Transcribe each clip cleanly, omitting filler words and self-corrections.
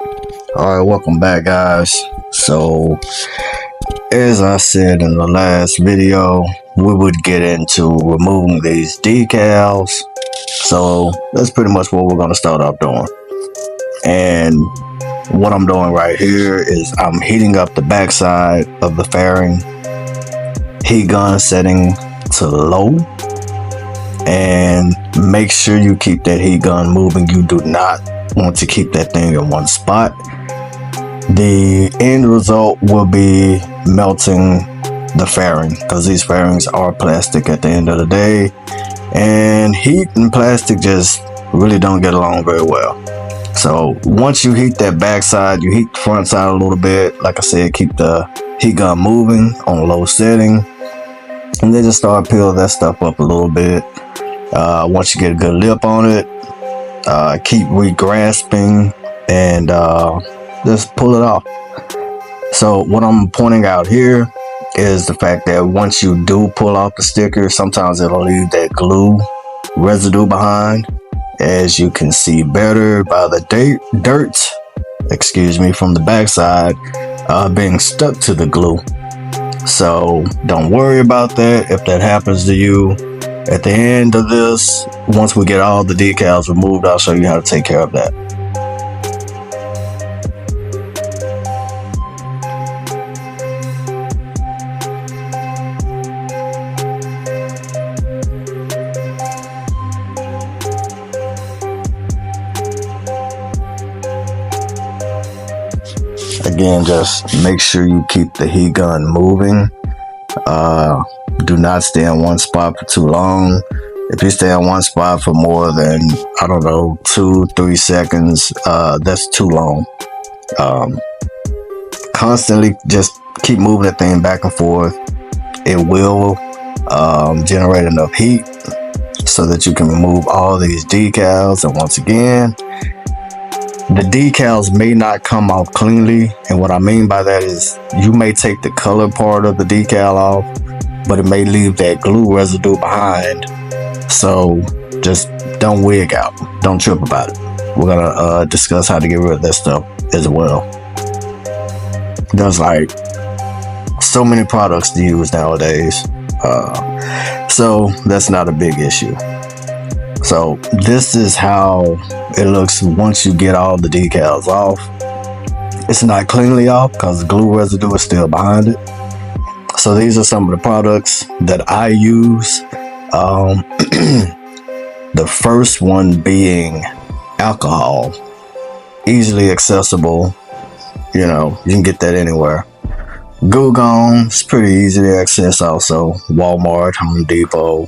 Alright, welcome back, guys. So as I said in the last video, we would get into removing these decals. So that's pretty much what we're going to start off doing. And what I'm doing right here is I'm heating up the backside of the fairing, heat gun setting to low, and make sure you keep that heat gun moving. You do not want to keep that thing in one spot. The end result will be melting the fairing, because these fairings are plastic at the end of the day, and heat and plastic just really don't get along very well. So once you heat that backside, you heat the front side a little bit. Like I said, keep the heat gun moving on a low setting, and then just start peeling that stuff up a little bit. Once you get a good lip on it, keep re-grasping and just pull it off. So what I'm pointing out here is the fact that once you do pull off the sticker, sometimes it'll leave that glue residue behind, as you can see better by the dirt from the backside being stuck to the glue. So don't worry about that if that happens to you. At the end of this, once we get all the decals removed, I'll show you how to take care of that. Again, just make sure you keep the heat gun moving. Do not stay in one spot for too long. If you stay in one spot for more than, 2-3 seconds, that's too long. Constantly just keep moving the thing back and forth. It will generate enough heat so that you can remove all these decals. And once again, the decals may not come off cleanly, and what I mean by that is you may take the color part of the decal off, but it may leave that glue residue behind. So just don't wig out, don't trip about it. We're gonna discuss how to get rid of that stuff as well. There's like so many products to use nowadays, so that's not a big issue. So this is how it looks once you get all the decals off. It's not cleanly off because the glue residue is still behind it. So these are some of the products that I use. The first one being alcohol. Easily accessible. You can get that anywhere. Goo Gone is pretty easy to access also. Walmart, Home Depot.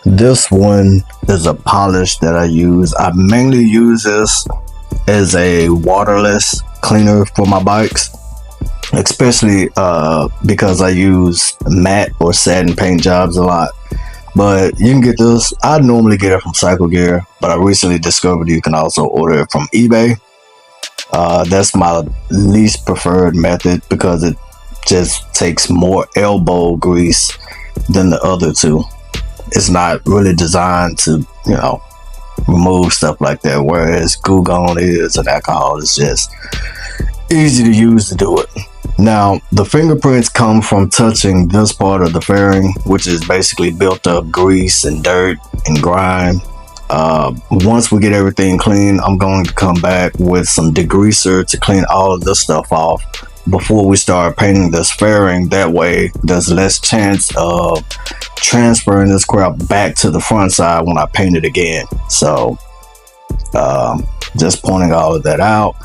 This one is a polish that I use. I mainly use this as a waterless cleaner for my bikes, especially because I use matte or satin paint jobs a lot. But you can get this. I normally get it from Cycle Gear, but I recently discovered you can also order it from eBay. That's my least preferred method because it just takes more elbow grease than the other two. It's not really designed to, remove stuff like that, whereas Goo Gone is, and alcohol is just easy to use to do it. Now, the fingerprints come from touching this part of the fairing, which is basically built up grease and dirt and grime. Once we get everything clean, I'm going to come back with some degreaser to clean all of this stuff off before we start painting this fairing. That way there's less chance of transferring this crap back to the front side when I paint it again. So just pointing all of that out.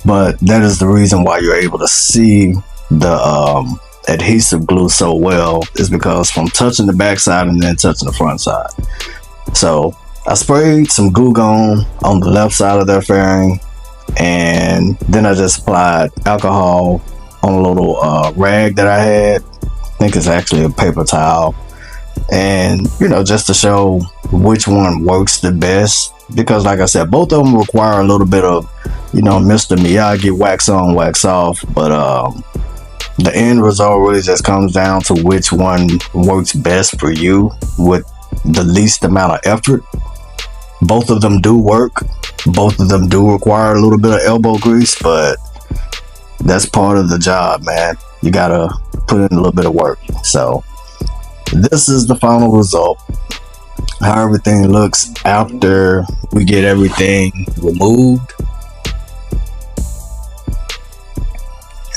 But that is the reason why you're able to see the adhesive glue so well, is because from touching the back side and then touching the front side. So I sprayed some Goo Gone on the left side of their fairing, and then I just applied alcohol on a little rag that I had. I think it's actually a paper towel, and just to show which one works the best, because like I said, both of them require a little bit of Mr. Miyagi wax on, wax off, but the end result really just comes down to which one works best for you with the least amount of effort. Both of them do work. Both of them do require a little bit of elbow grease, but that's part of the job, man. You gotta put in a little bit of work. So this is the final result, how everything looks after we get everything removed.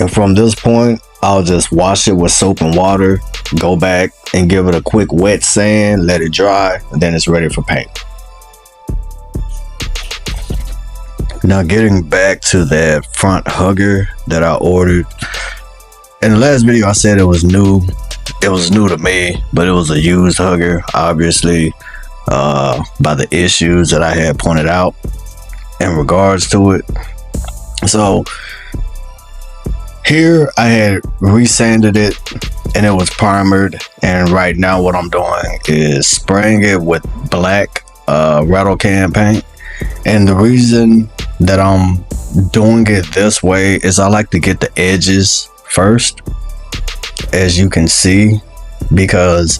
And from this point, I'll just wash it with soap and water, go back and give it a quick wet sand, let it dry, and then it's ready for paint. Now getting back to that front hugger that I ordered. In the last video I said it was new. It was new to me, but it was a used hugger, obviously, by the issues that I had pointed out in regards to it. So here I had resanded it and it was primered, and right now what I'm doing is spraying it with black rattle can paint. And the reason that I'm doing it this way is I like to get the edges first, as you can see, because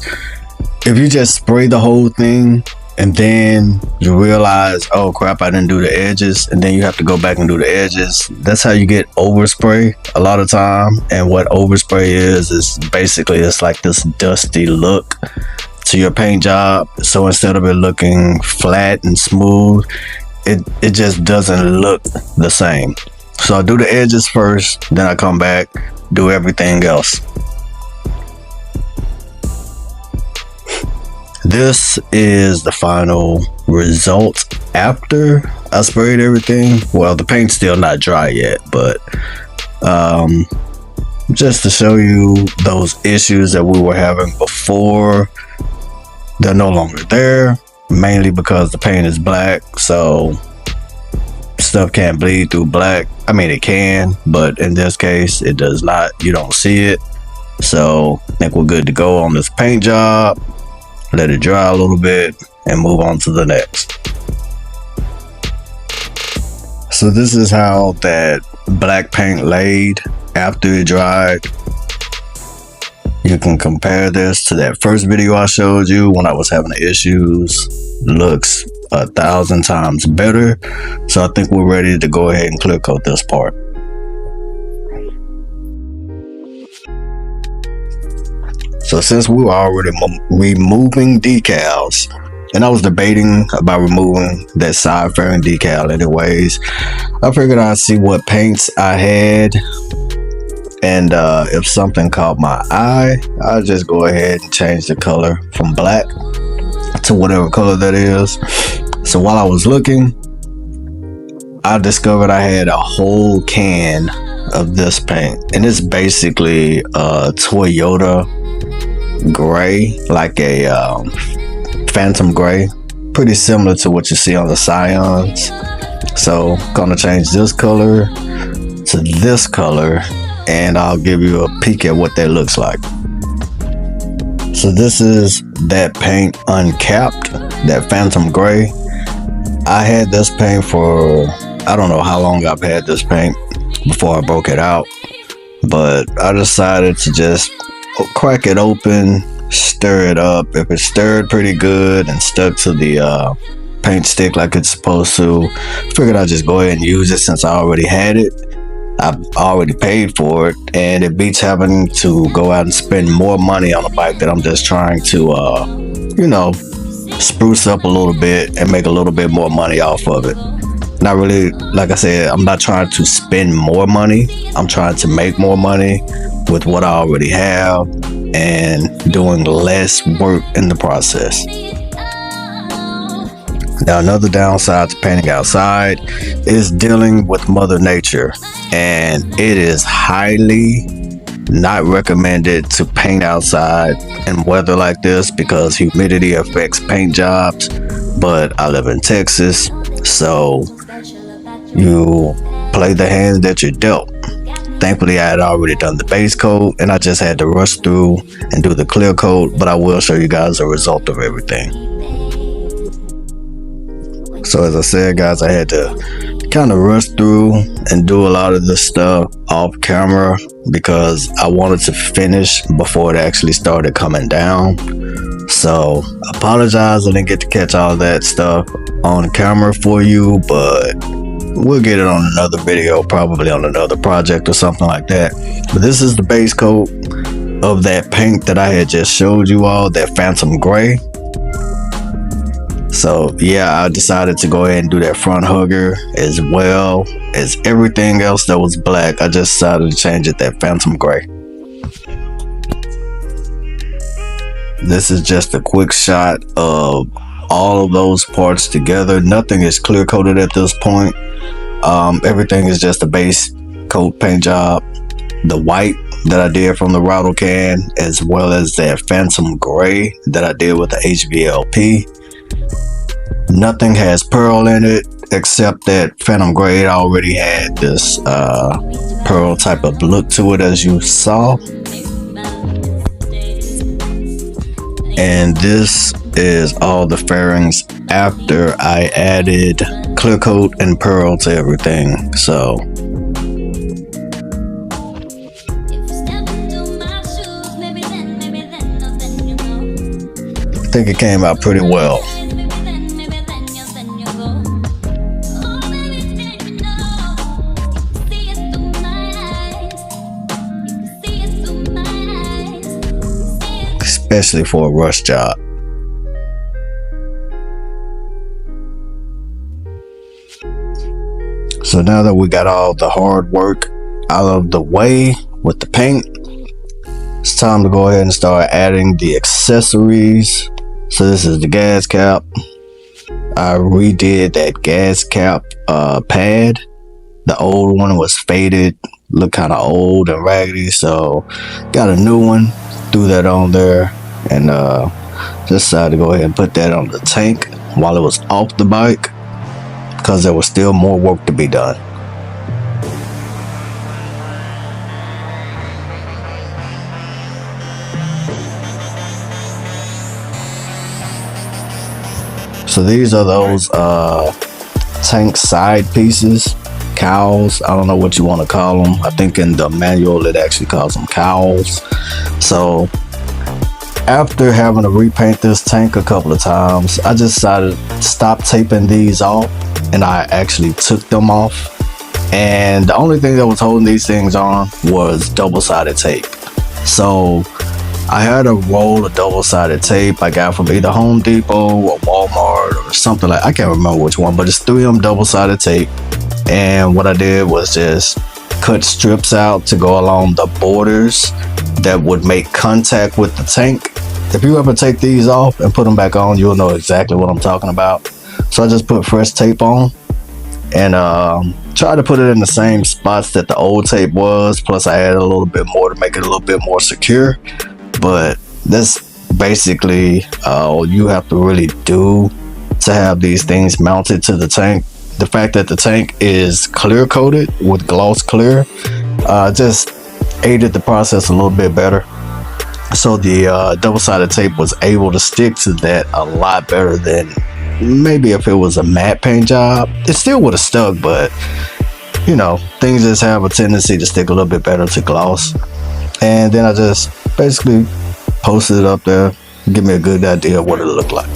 if you just spray the whole thing and then you realize, oh crap, I didn't do the edges, and then you have to go back and do the edges, that's how you get overspray a lot of time. And what overspray is basically, it's like this dusty look to your paint job. So instead of it looking flat and smooth, it just doesn't look the same. So I do the edges first, then I come back, do everything else. This is the final result after I sprayed everything. Well, the paint's still not dry yet, but just to show you those issues that we were having before, they're no longer there, mainly because the paint is black, so stuff can't bleed through black. I mean, it can, but in this case it does not. You don't see it. So I think we're good to go on this paint job. Let it dry a little bit and move on to the next. So this is how that black paint laid after it dried. You can compare this to that first video I showed you when I was having the issues. Looks 1,000 times better. So I think we're ready to go ahead and clear coat this part. So since we were already removing decals, and I was debating about removing that side fairing decal anyways, I figured I'd see what paints I had, and if something caught my eye, I'll just go ahead and change the color from black to whatever color that is. So while I was looking, I discovered I had a whole can of this paint, and it's basically a Toyota gray, like a phantom gray, pretty similar to what you see on the Scions. So gonna change this color to this color, and I'll give you a peek at what that looks like. So this is that paint uncapped, that phantom gray. I had this paint for, I don't know how long I've had this paint before I broke it out, but I decided to just crack it open, stir it up. If it stirred pretty good and stuck to the paint stick like it's supposed to, figured I'd just go ahead and use it since I already had it. I've already paid for it, and it beats having to go out and spend more money on a bike that I'm just trying to you know, spruce up a little bit and make a little bit more money off of it. Not really, like I said, I'm not trying to spend more money. I'm trying to make more money with what I already have and doing less work in the process. Now, another downside to painting outside is dealing with Mother Nature, and it is highly not recommended to paint outside in weather like this because humidity affects paint jobs. But I live in Texas, so you play the hand that you're dealt. Thankfully, I had already done the base coat, and I just had to rush through and do the clear coat, but I will show you guys the result of everything. So as I said, guys, I had to kind of rush through and do a lot of this stuff off camera because I wanted to finish before it actually started coming down. So apologize I didn't get to catch all that stuff on camera for you, but we'll get it on another video, probably on another project or something like that. But this is the base coat of that paint that I had just showed you all, that Phantom Gray. So yeah, I decided to go ahead and do that front hugger as well as everything else that was black. I just decided to change it that Phantom Gray. This is just a quick shot of all of those parts together. Nothing is clear coated at this point. Everything is just a base coat paint job. The white that I did from the rattle can, as well as that Phantom Gray that I did with the HVLP. Nothing has pearl in it except that Phantom Gray already had this pearl type of look to it, as you saw. And this is all the fairings after I added clear coat and pearl to everything. So I think it came out pretty well. Especially for a rush job. So now that we got all the hard work out of the way with the paint, it's time to go ahead and start adding the accessories. So this is the gas cap. I redid that gas cap pad. The old one was faded, looked kind of old and raggedy, so got a new one, threw that on there, and just decided to go ahead and put that on the tank while it was off the bike because there was still more work to be done. So these are those tank side pieces, cowls. I don't know what you want to call them. I think in the manual it actually calls them cowls. So after having to repaint this tank a couple of times, I just decided to stop taping these off, and I actually took them off. And the only thing that was holding these things on was double-sided tape. So I had a roll of double-sided tape I got from either Home Depot or Walmart or something like, I can't remember which one, but it's 3M double-sided tape. And what I did was just cut strips out to go along the borders that would make contact with the tank. If you ever take these off and put them back on, you'll know exactly what I'm talking about. So I just put fresh tape on and try to put it in the same spots that the old tape was, plus I added a little bit more to make it a little bit more secure. But that's basically all you have to really do to have these things mounted to the tank. The fact that the tank is clear coated with gloss clear just aided the process a little bit better. So the double-sided tape was able to stick to that a lot better than maybe if it was a matte paint job. It still would have stuck, but you know, things just have a tendency to stick a little bit better to gloss. And then I just basically posted it up there to give me a good idea of what it looked like.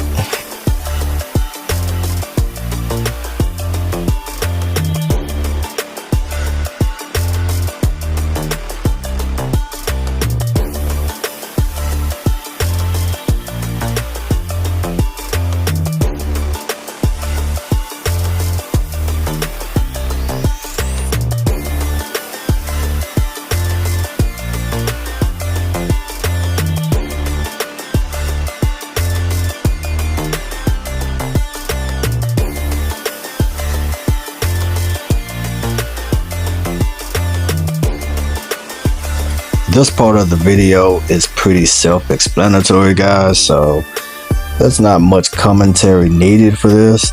This part of the video is pretty self-explanatory, guys, so there's not much commentary needed for this.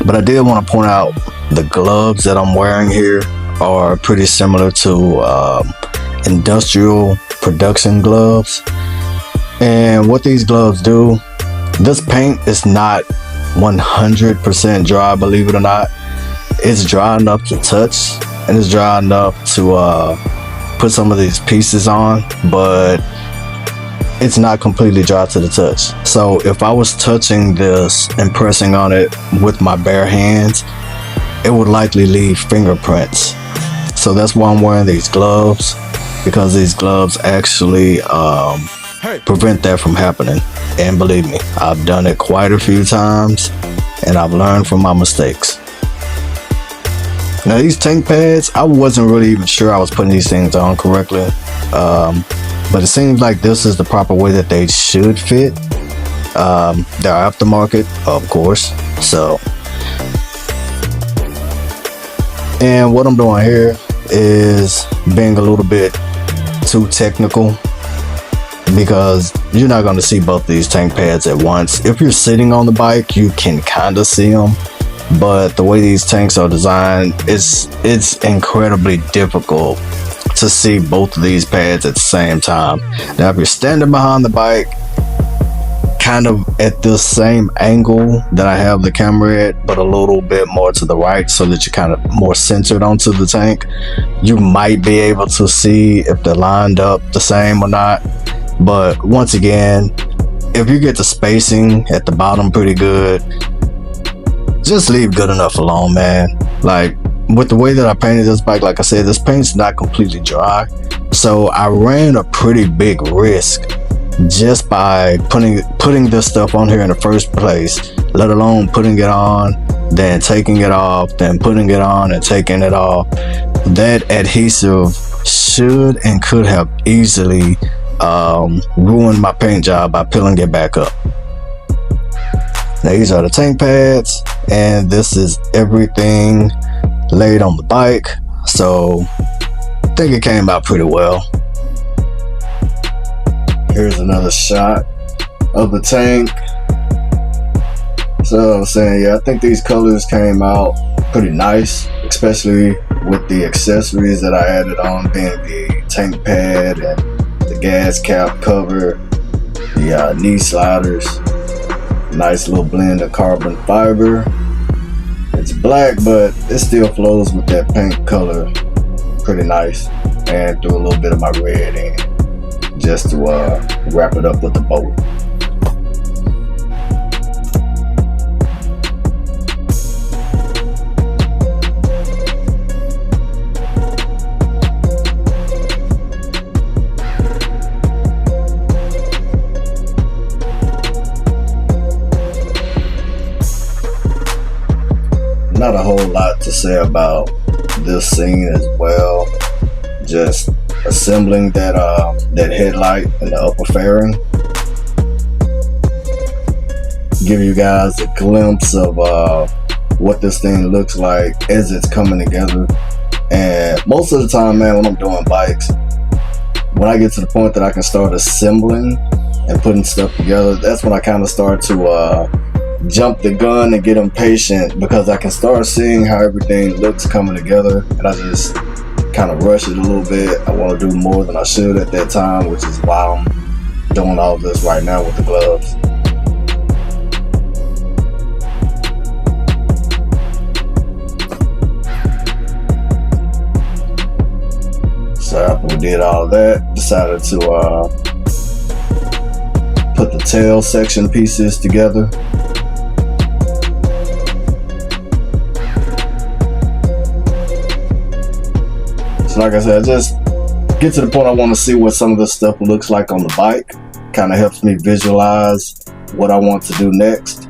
But I did want to point out the gloves that I'm wearing here are pretty similar to industrial production gloves. And what these gloves do, this paint is not 100% dry, believe it or not. it's dry enough to touch, and it's dry enough to put some of these pieces on, but it's not completely dry to the touch. So if I was touching this and pressing on it with my bare hands, it would likely leave fingerprints. So that's why I'm wearing these gloves, because these gloves actually prevent that from happening. And believe me, I've done it quite a few times, and I've learned from my mistakes. Now these tank pads, I wasn't really even sure I was putting these things on correctly, but it seems like this is the proper way that they should fit. They're aftermarket, of course. So, and what I'm doing here is being a little bit too technical, because you're not going to see both these tank pads at once. If you're sitting on the bike, you can kind of see them, but the way these tanks are designed, it's incredibly difficult to see both of these pads at the same time. Now if you're standing behind the bike, kind of at the same angle that I have the camera at, but a little bit more to the right, so that you're kind of more centered onto the tank, you might be able to see if they're lined up the same or not. But once again, if you get the spacing at the bottom pretty good, just leave good enough alone, man. Like, with the way that I painted this bike, like I said, this paint's not completely dry, so I ran a pretty big risk just by putting this stuff on here in the first place, let alone putting it on, then taking it off, then putting it on and taking it off. That adhesive should and could have easily ruined my paint job by peeling it back up. Now these are the tank pads, and this is everything laid on the bike, so I think it came out pretty well. Here's another shot of the tank. So I was saying, yeah, I think these colors came out pretty nice, especially with the accessories that I added on, being the tank pad and the gas cap cover, the knee sliders. Nice little blend of carbon fiber. It's black, but it still flows with that paint color pretty nice, and threw a little bit of my red in just to wrap it up with the bow. Not a whole lot to say about this scene as well. Just assembling that headlight and the upper fairing. Give you guys a glimpse of what this thing looks like as it's coming together. And most of the time, man, when I'm doing bikes, when I get to the point that I can start assembling and putting stuff together, that's when I kind of start to jump the gun and get impatient, because I can start seeing how everything looks coming together, and I just kind of rush it a little bit. I want to do more than I should at that time, which is why I'm doing all this right now with the gloves. So after we did all that, decided to put the tail section pieces together. Like I said, I just get to the point I want to see what some of this stuff looks like on the bike. Kind of helps me visualize what I want to do next.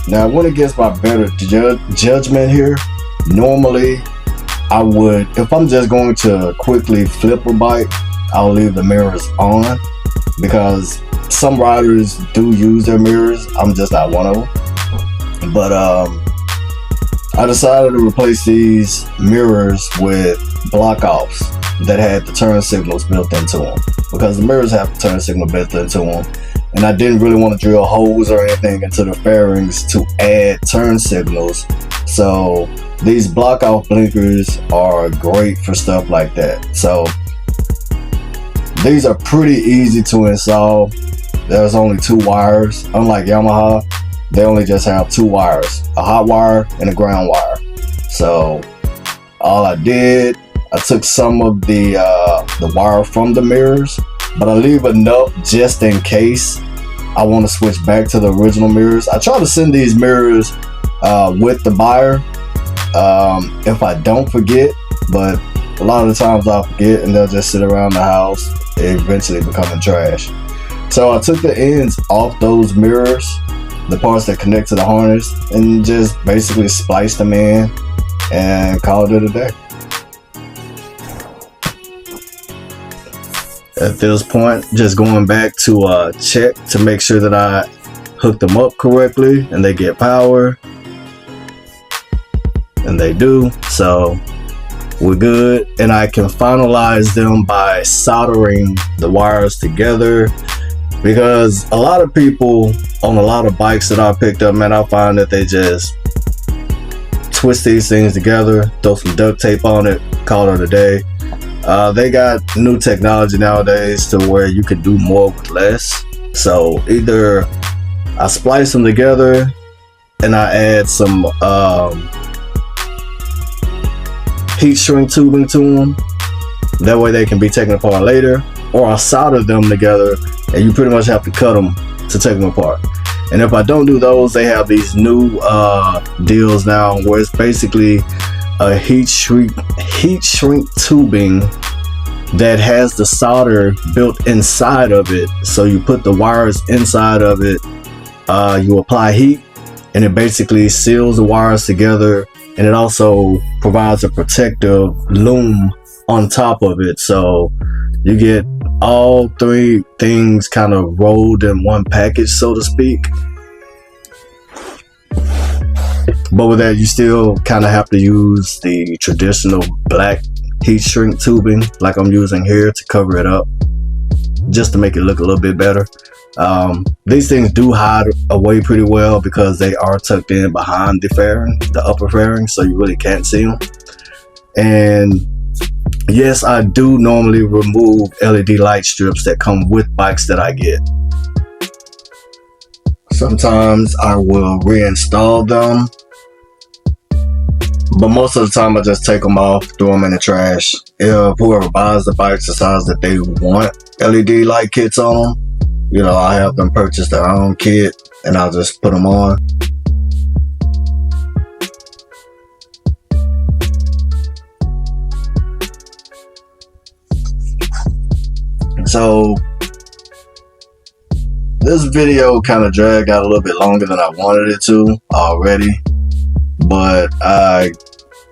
Now, when it gets my better judgment here, normally I would, if I'm just going to quickly flip a bike, I'll leave the mirrors on, because some riders do use their mirrors. I'm just not one of them. But I decided to replace these mirrors with blockoffs that had the turn signals built into them, because the mirrors have the turn signal built into them, and I didn't really want to drill holes or anything into the fairings to add turn signals So these block off blinkers are great for stuff like that. So these are pretty easy to install. There's only 2 wires. Unlike Yamaha, they only just have 2 wires, a hot wire and a ground wire. So all I did, I took some of the wire from the mirrors, but I leave enough just in case I want to switch back to the original mirrors. I try to send these mirrors with the buyer if I don't forget, but a lot of the times I'll forget and they'll just sit around the house, eventually becoming trash. So I took the ends off those mirrors, the parts that connect to the harness, and just basically spliced them in and called it a day. At this point, just going back to check to make sure that I hook them up correctly and they get power, and they do. So we're good, and I can finalize them by soldering the wires together, because a lot of people on a lot of bikes that I picked up, man, I find that they just twist these things together, throw some duct tape on it, call it a day. They got new technology nowadays to where you can do more with less. So either I splice them together and I add some heat shrink tubing to them, that way they can be taken apart later, or I solder them together and you pretty much have to cut them to take them apart. And if I don't do those, they have these new deals now where it's basically a heat shrink tubing that has the solder built inside of it. So you put the wires inside of it, you apply heat, and it basically seals the wires together, and it also provides a protective loom on top of it. So you get all 3 things kind of rolled in one package, so to speak. But with that, you still kind of have to use the traditional black heat shrink tubing like I'm using here to cover it up, just to make it look a little bit better. These things do hide away pretty well because they are tucked in behind the fairing, the upper fairing, so you really can't see them. And yes, I do normally remove LED light strips that come with bikes that I get. Sometimes I will reinstall them, but most of the time I just take them off, throw them in the trash. If whoever buys the bikes decides that they want LED light kits on them, you know, I have them purchase their own kit and I'll just put them on. So this video kind of dragged out a little bit longer than I wanted it to already, but I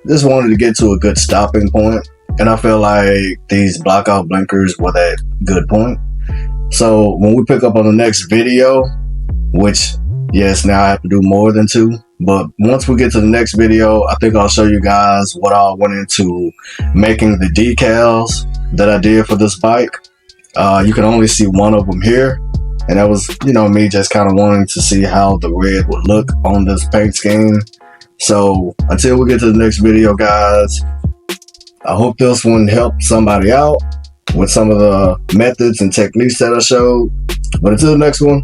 just wanted to get to a good stopping point, and I feel like these block off blinkers were that good point. So when we pick up on the next video, which yes, now I have to do more than 2, but once we get to the next video, I think I'll show you guys what all went into making the decals that I did for this bike. You can only see one of them here, and that was, you know, me just kind of wanting to see how the red would look on this paint scheme. So until we get to the next video, guys, I hope this one helped somebody out with some of the methods and techniques that I showed. But until the next one,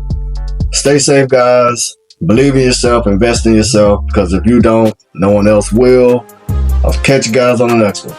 stay safe, guys. Believe in yourself, invest in yourself, because if you don't, no one else will. I'll catch you guys on the next one.